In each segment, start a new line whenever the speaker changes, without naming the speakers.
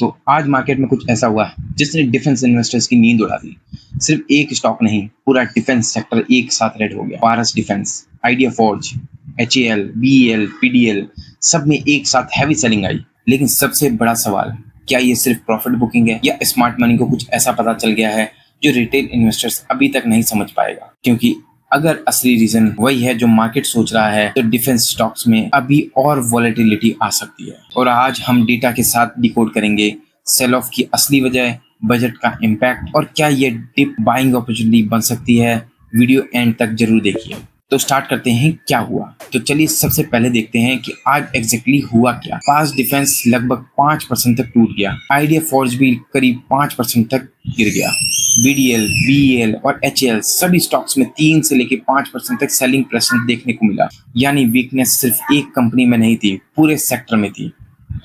तो आज मार्केट में कुछ ऐसा हुआ है जिसने डिफेंस इन्वेस्टर्स की नींद उड़ा दी। सिर्फ एक स्टॉक नहीं, पूरा डिफेंस सेक्टर एक साथ रेड हो गया। Paras defence, idea forge, HAL, BEL, PDL, सब में एक साथ हैवी सेलिंग आई। लेकिन सबसे बड़ा सवाल, क्या ये सिर्फ प्रॉफिट बुकिंग है या स्मार्ट मनी को कुछ ऐसा पता चल गया है जो रिटेल इन्वेस्टर्स अभी तक नहीं समझ पाएगा? क्योंकि अगर असली रीजन वही है जो मार्केट सोच रहा है, तो डिफेंस स्टॉक्स में अभी और वॉलेटिलिटी आ सकती है। और आज हम डेटा के साथ डिकोड करेंगे सेल ऑफ की असली वजह, बजट का इम्पैक्ट और क्या ये डिप बाइंग अपॉर्चुनिटी बन सकती है। वीडियो एंड तक जरूर देखिए। तो स्टार्ट करते हैं क्या हुआ। तो चलिए सबसे पहले देखते हैं कि आज एग्जैक्टली हुआ क्या। पास डिफेंस लगभग 5% तक टूट गया। आइडिया फोर्ज भी करीब 5% तक गिर गया। BDL, BEL और HAL सभी स्टॉक्स में 3 से लेकर 5% तक सेलिंग प्रेशर देखने को मिला। यानी वीकनेस सिर्फ एक कंपनी में नहीं थी, पूरे सेक्टर में थी।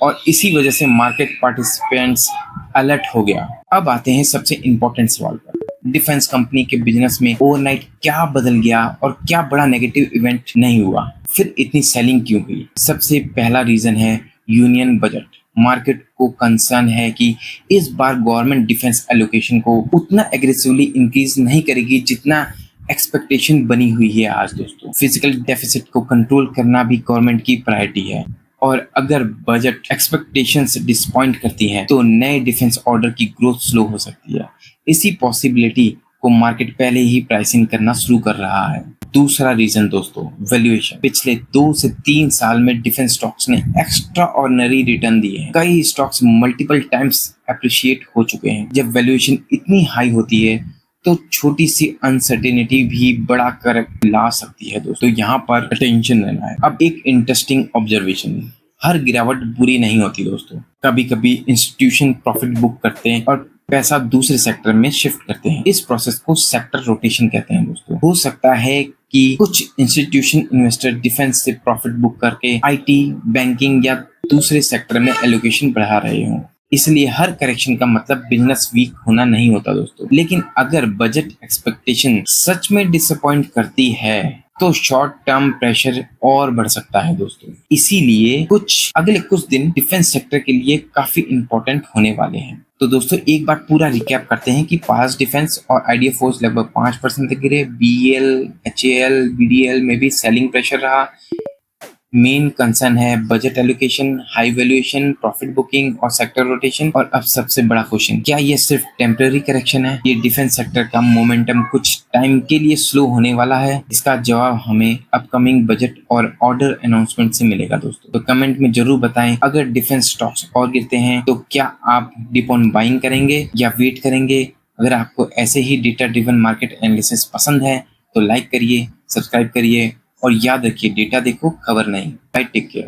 और इसी वजह से मार्केट पार्टिसिपेंट्स अलर्ट हो गया। अब आते हैं सबसे इंपॉर्टेंट सवाल पर। डिफेंस कंपनी के बिजनेस में ओवरनाइट क्या बदल गया और क्या बड़ा नेगेटिव इवेंट नहीं हुआ, फिर इतनी सेलिंग क्यों हुई? सबसे पहला रीजन है यूनियन बजट। मार्केट को कंसर्न है कि इस बार गवर्नमेंट डिफेंस एलोकेशन को उतना एग्रेसिवली इंक्रीज नहीं करेगी जितना एक्सपेक्टेशन बनी हुई है। आज दोस्तों, फिजिकल डेफिसिट को कंट्रोल करना भी गवर्नमेंट की प्रायोरिटी है। और अगर बजट एक्सपेक्टेशंस डिसपॉइंट करती हैं, तो नए डिफेंस ऑर्डर की ग्रोथ स्लो हो सकती है। इसी पॉसिबिलिटी को मार्केट पहले ही प्राइसिंग करना शुरू कर रहा है। दूसरा रीजन दोस्तों, वैल्यूएशन। पिछले 2 से 3 साल में डिफेंस स्टॉक्स ने एक्स्ट्रा ऑर्डिनरी रिटर्न दिए हैं। कई स्टॉक्स मल्टीपल टाइम्स अप्रिशिएट हो चुके हैं। जब वैल्यूएशन इतनी हाई होती है तो छोटी सी अनसर्टेनिटी भी बड़ा कर ला सकती है दोस्तों। यहाँ पर अटेंशन रहना है। अब एक इंटरेस्टिंग ऑब्जर्वेशन, हर गिरावट बुरी नहीं होती दोस्तों। कभी कभी इंस्टीट्यूशन प्रॉफिट बुक करते हैं और पैसा दूसरे सेक्टर में शिफ्ट करते हैं। इस प्रोसेस को सेक्टर रोटेशन कहते हैं दोस्तों। हो सकता है कि कुछ इंस्टीट्यूशन इन्वेस्टर डिफेंस से प्रॉफिट बुक करके IT, बैंकिंग या दूसरे सेक्टर में एलोकेशन बढ़ा रहे हों। इसलिए हर करेक्शन का मतलब बिजनेस वीक होना नहीं होता दोस्तों। लेकिन अगर बजट एक्सपेक्टेशन सच में डिसअपॉइंट करती है तो शॉर्ट टर्म प्रेशर और बढ़ सकता है दोस्तों। इसीलिए अगले कुछ दिन डिफेंस सेक्टर के लिए काफी इंपॉर्टेंट होने वाले हैं। तो दोस्तों एक बार पूरा रिकैप करते हैं कि पास डिफेंस और आइडिया फोर्स लगभग 5% तक गिरे। BEL, HAL, BDL में भी सेलिंग प्रेशर रहा। मेन कंसर्न है budget allocation, high valuation, profit booking और सेक्टर रोटेशन। और अब सबसे बड़ा क्वेश्चन, क्या ये सिर्फ टेम्पररी करेक्शन है? ये डिफेंस सेक्टर का मोमेंटम कुछ टाइम के लिए स्लो होने वाला है? इसका जवाब हमें अपकमिंग बजट और ऑर्डर अनाउंसमेंट से मिलेगा दोस्तों। तो कमेंट में जरूर बताएं, अगर डिफेंस स्टॉक्स और गिरते हैं तो क्या आप डिप ऑन बाइंग करेंगे या वेट करेंगे? अगर आपको ऐसे ही डेटा ड्रिवन मार्केट एनालिसिस पसंद है तो लाइक करिए, सब्सक्राइब करिए और याद रखिए, डेटा देखो खबर नहीं। Bye, take care.